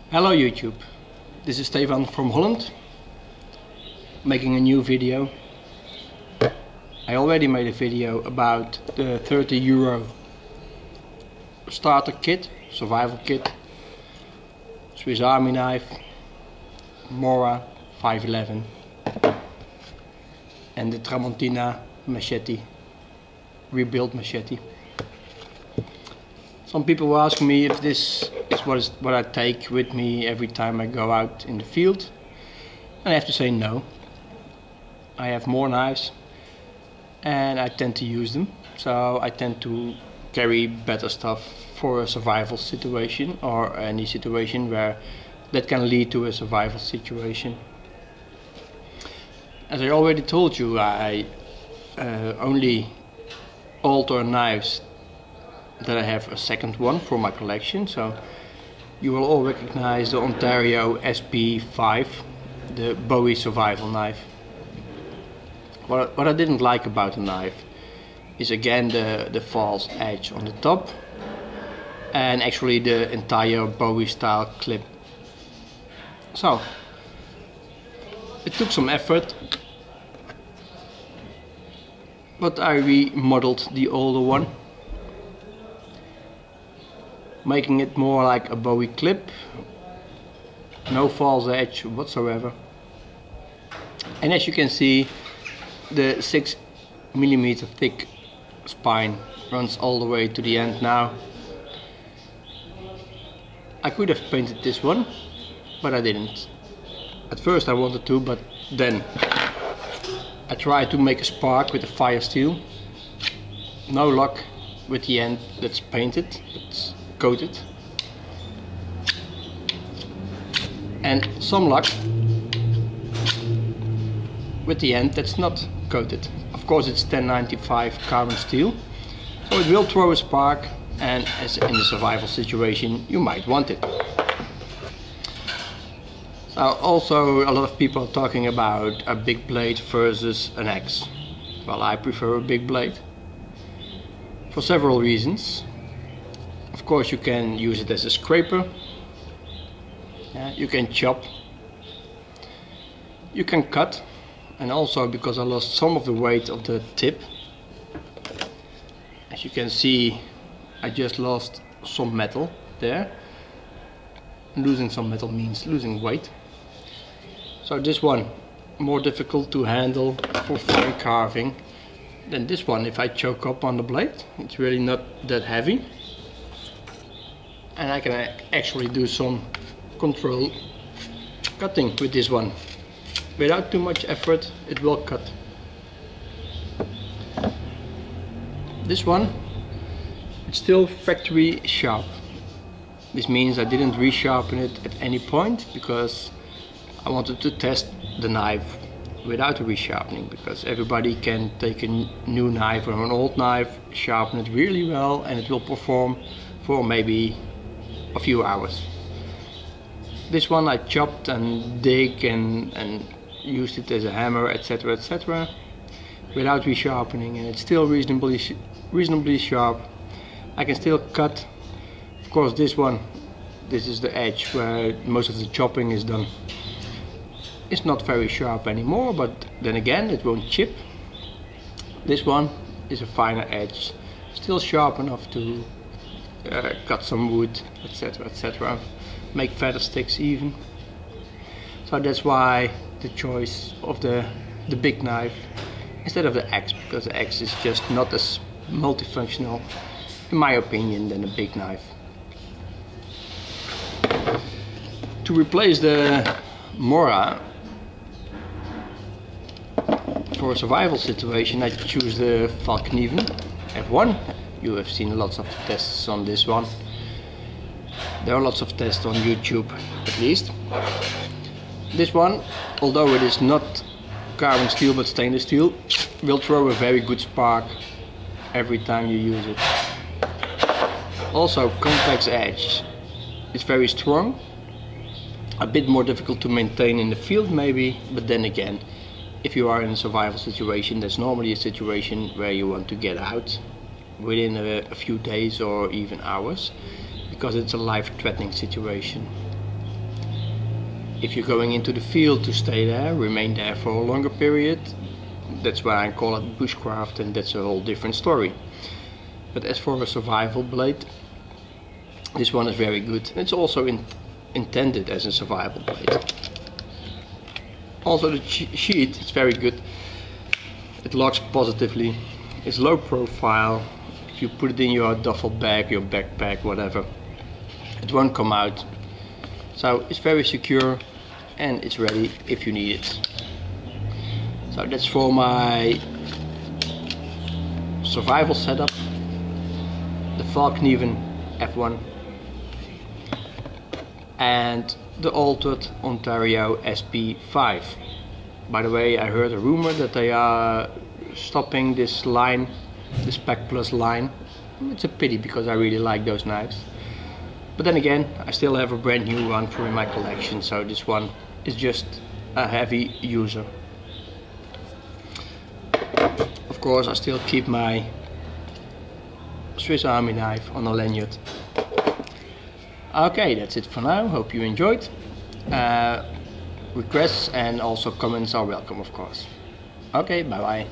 Hello YouTube, this is Stefan from Holland, making a new video. I already made a video about the €30 starter kit, survival kit, Swiss Army knife, Mora 511 and the Tramontina machete, rebuilt machete. Some people will ask me if this is what I take with me every time I go out in the field, and I have to say no. I have more knives and I tend to use them, so I tend to carry better stuff for a survival situation or any situation where that can lead to a survival situation. As I already told you, I only alter knives that I have a second one for my collection, so you will all recognize the Ontario SP5, the Bowie survival knife. What I didn't like about the knife is again the false edge on the top and actually the entire Bowie style clip. So it took some effort, but I remodeled the older one, making it more like a Bowie clip, no false edge whatsoever. And as you can see, the 6mm thick spine runs all the way to the end now. I could have painted this one, but I didn't. At first I wanted to, but then I tried to make a spark with the fire steel. No luck with the end that's painted, it's coated. And some luck with the end that's not coated. Of course it's 1095 carbon steel, so it will throw a spark, and as in a survival situation you might want it. Also a lot of people are talking about a big blade versus an axe. Well, I prefer a big blade for several reasons. Of course you can use it as a scraper, you can chop, you can cut, and also because I lost some of the weight of the tip. As you can see, I just lost some metal there. Losing some metal means losing weight. So this one more difficult to handle for fine carving than this one. If I choke up on the blade, it's really not that heavy, and I can actually do some control cutting with this one. Without too much effort, it will cut. This one, it's still factory sharp. This means I didn't resharpen it at any point because I wanted to test the knife without a resharpening, because everybody can take a new knife or an old knife, sharpen it really well, and it will perform for maybe a few hours. This one I chopped and dig and used it as a hammer, etc, etc, without resharpening, and it's still reasonably sharp. I can still cut. Of course this one, this is the edge where most of the chopping is done. It's not very sharp anymore, but then again it won't chip. This one is a finer edge, still sharp enough to cut some wood, etc, etc, make feather sticks even. So that's why the choice of the big knife instead of the axe, because the axe is just not as multifunctional in my opinion than a big knife. To replace the Mora for a survival situation, I choose the Fallkniven F1. You have seen lots of tests on this one. There are lots of tests on YouTube at least. This one, although it is not carbon steel but stainless steel, will throw a very good spark every time you use it. Also, convex edge is very strong, a bit more difficult to maintain in the field maybe, but then again, if you are in a survival situation, that's normally a situation where you want to get out within a few days or even hours, because it's a life-threatening situation. If you're going into the field to stay there, remain there for a longer period, that's why I call it bushcraft, and that's a whole different story. But as for a survival blade, this one is very good. It's also intended as a survival blade. Also the sheet is very good. It locks positively. It's low profile. If you put it in your duffel bag, your backpack, whatever, it won't come out. So it's very secure and it's ready if you need it. So that's for my survival setup. The Fallkniven F1 and the altered Ontario SP5. By the way, I heard a rumor that they are stopping this line, the Spec Plus line. It's a pity because I really like those knives. But then again, I still have a brand new one in my collection, so this one is just a heavy user. Of course, I still keep my Swiss Army knife on a lanyard. Okay, that's it for now. Hope you enjoyed. Requests and also comments are welcome, of course. Okay, bye bye.